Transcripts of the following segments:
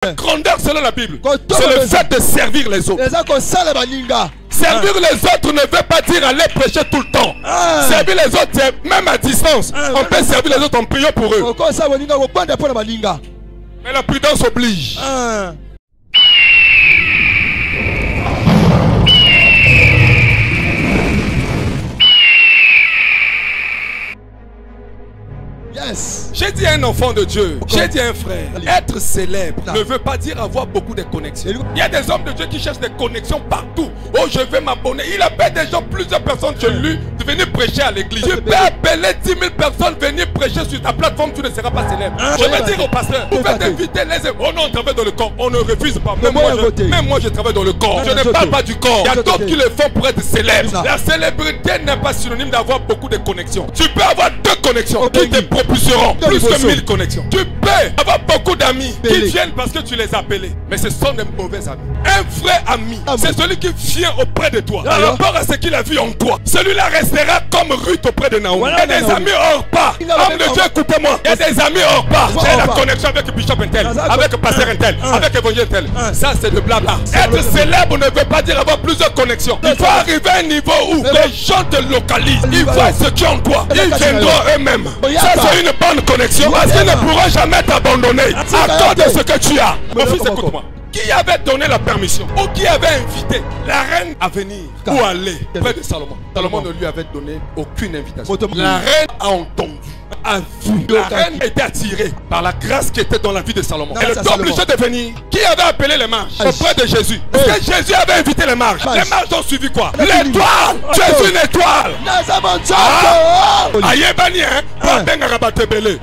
La grandeur selon la Bible, c'est le fait de servir les autres. Servir les autres ne veut pas dire aller prêcher tout le temps. Servir les autres, c'est même à distance. On peut servir les autres en priant pour eux. Mais la prudence oblige. J'ai dit à un enfant de Dieu, j'ai dit à un frère, être célèbre ne veut pas dire avoir beaucoup de connexions. Il y a des hommes de Dieu qui cherchent des connexions partout. Oh, je vais m'abonner. Il appelle des gens, plusieurs personnes chez lui, de venir prêcher à l'église. Tu peux appeler 10 000 personnes, venir prêcher sur ta plateforme, tu ne seras pas célèbre. Je vais dire au pasteur, vous faites inviter les... Oh non, on travaille dans le corps, on ne refuse pas. Même moi, je travaille dans le corps. Je ne parle pas du corps. Il y a d'autres qui le font pour être célèbres. La célébrité n'est pas synonyme d'avoir beaucoup de connexions. Tu peux avoir 2 connexions qui te propulseront plus que 1000 connexions. Tu peux avoir beaucoup d'amis qui viennent parce que tu les as appelés. Mais ce sont des mauvais amis. Un vrai ami, c'est celui qui vient auprès de toi. Par rapport à ce qu'il a vu en toi, celui-là restera comme Ruth auprès de Naomi. Il y a des amis hors pas. Homme de Dieu, écoutez-moi. Il y a des amis hors pas. J'ai la connexion avec Bishop Intel, avec Pasteur Intel, avec Évangile Intel. Ça, c'est de blabla. Être célèbre ne veut pas dire avoir plusieurs connexions. Il faut arriver à un niveau où les gens te localisent. Ils voient ce qui est en toi. Ils viendront eux-mêmes. Ça, c'est une bonne connexion parce qu'ils ne pourront jamais t'abandonner. Accorde ce que tu as. Mon fils, écoute-moi. Qui avait donné la permission ou qui avait invité la reine à venir ou aller près de Salomon? Salomon ne lui avait donné aucune invitation. La reine a entendu, a vu. La reine était attirée par la grâce qui était dans la vie de Salomon. Elle est obligée de venir. Qui avait appelé les mages auprès de Jésus? Parce que Jésus avait invité les mages. Les mages ont suivi quoi? L'étoile. Jésus, une étoile. Aïe bani hein. Pas benga rabate belé.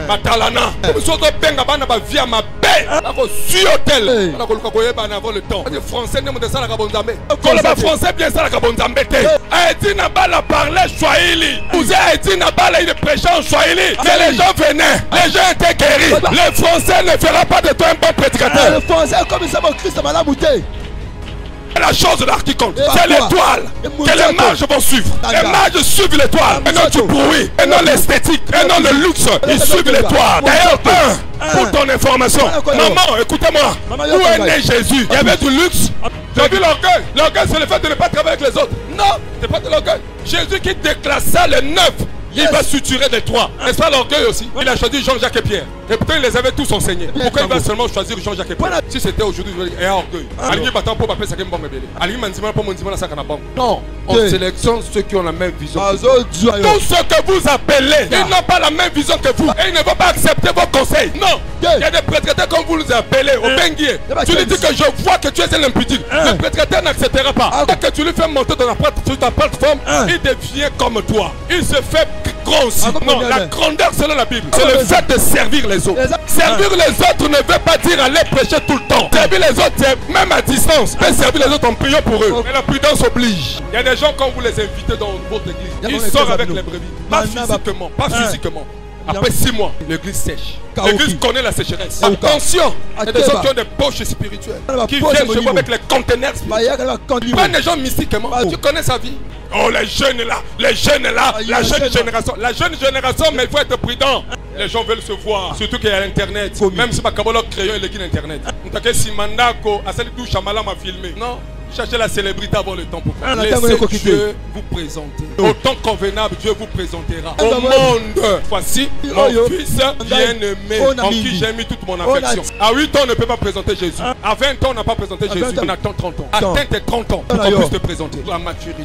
Matalana. Soto benga bana ba via ma paix. Ako sur hôtel. On a colocé koye bana avant le temps. Les Français ne montent ça la kabonzambe. Kolaba français bien ça la kabonzambe te. Haïti n'a pas la parler Swahili. Vous Haïti n'a pas il prêchait en Swahili. Mais les gens venaient. Les gens étaient guéris. Les Français ne feront pas de toi un bon prédicateur. Les Français comme ça mon Christ m'a la bouteille. La chose là qui compte, c'est l'étoile que les mages vont suivre. Les mages suivent l'étoile et non du bruit, et non l'esthétique, et non le luxe. Ils suivent l'étoile. D'ailleurs, pour ton information, maman, écoutez-moi, où est né Jésus? Il y avait du luxe. J'ai vu l'orgueil. L'orgueil, c'est le fait de ne pas travailler avec les autres. Non, c'est pas de l'orgueil. Jésus qui déclassait les 9. Il va suturer des 3. N'est-ce pas l'orgueil aussi? Il a choisi Jean-Jacques et Pierre. Et pourtant, il les avait tous enseignés. Pourquoi il va seulement choisir Jean-Jacques et Pierre? Si c'était aujourd'hui, il y a orgueil. Aligné battant pour m'appeler ça qui me bombe bébé. Aligné manzima pour mon dimanche ça qu'on a bombe. Non, on sélectionne ceux qui ont la même vision. Tous ceux que vous appelez, ils n'ont pas la même vision que vous. Et ils ne vont pas accepter vos conseils. Non. Il y a des prédicateurs comme vous les appelez au Benguier. Tu lui dis que je vois que tu es un impudique. Le prédicateur n'acceptera pas. Dès que tu lui fais monter sur ta plateforme, il devient comme toi. Il se fait grand aussi. Non, la grandeur selon la Bible, c'est le fait de servir les autres. Servir les autres ne veut pas dire aller prêcher tout le temps. Servir les autres, c'est même à distance. Mais servir les autres en priant pour eux. Mais la prudence oblige. Il y a des gens quand vous les invitez dans votre église, ils sortent avec les brebis. Pas physiquement, pas physiquement. Après 6 mois, l'église sèche. L'église connaît la sécheresse. Attention, il y a des gens qui ont des poches spirituelles, qui viennent chez vous avec les conteneurs spirituels. Pas des gens mystiquement. Tu connais sa vie? Oh, les jeunes là, la jeune génération. La jeune génération, mais il faut être prudent. Les gens veulent se voir, surtout qu'il y a l'internet. Même si ma cabolo crayon, il est internet. Si Mandako, à celle qui Chamala m'a filmé. Non. Cherchez la célébrité avant le temps pour laissez Dieu vous présenter. Au temps convenable, Dieu vous présentera. Au monde, voici mon fils bien-aimé, en qui j'ai mis toute mon affection. À 8 ans, on ne peut pas présenter Jésus. À 20 ans, on n'a pas présenté Jésus. On attend 30 ans. Atteins tes 30 ans pour qu'on puisse te présenter. La maturité.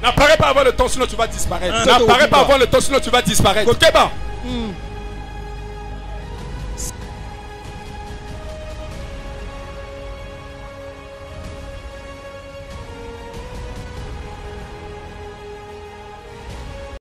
N'apparais pas avant le temps, sinon tu vas disparaître. N'apparais pas avant le temps, sinon tu vas disparaître.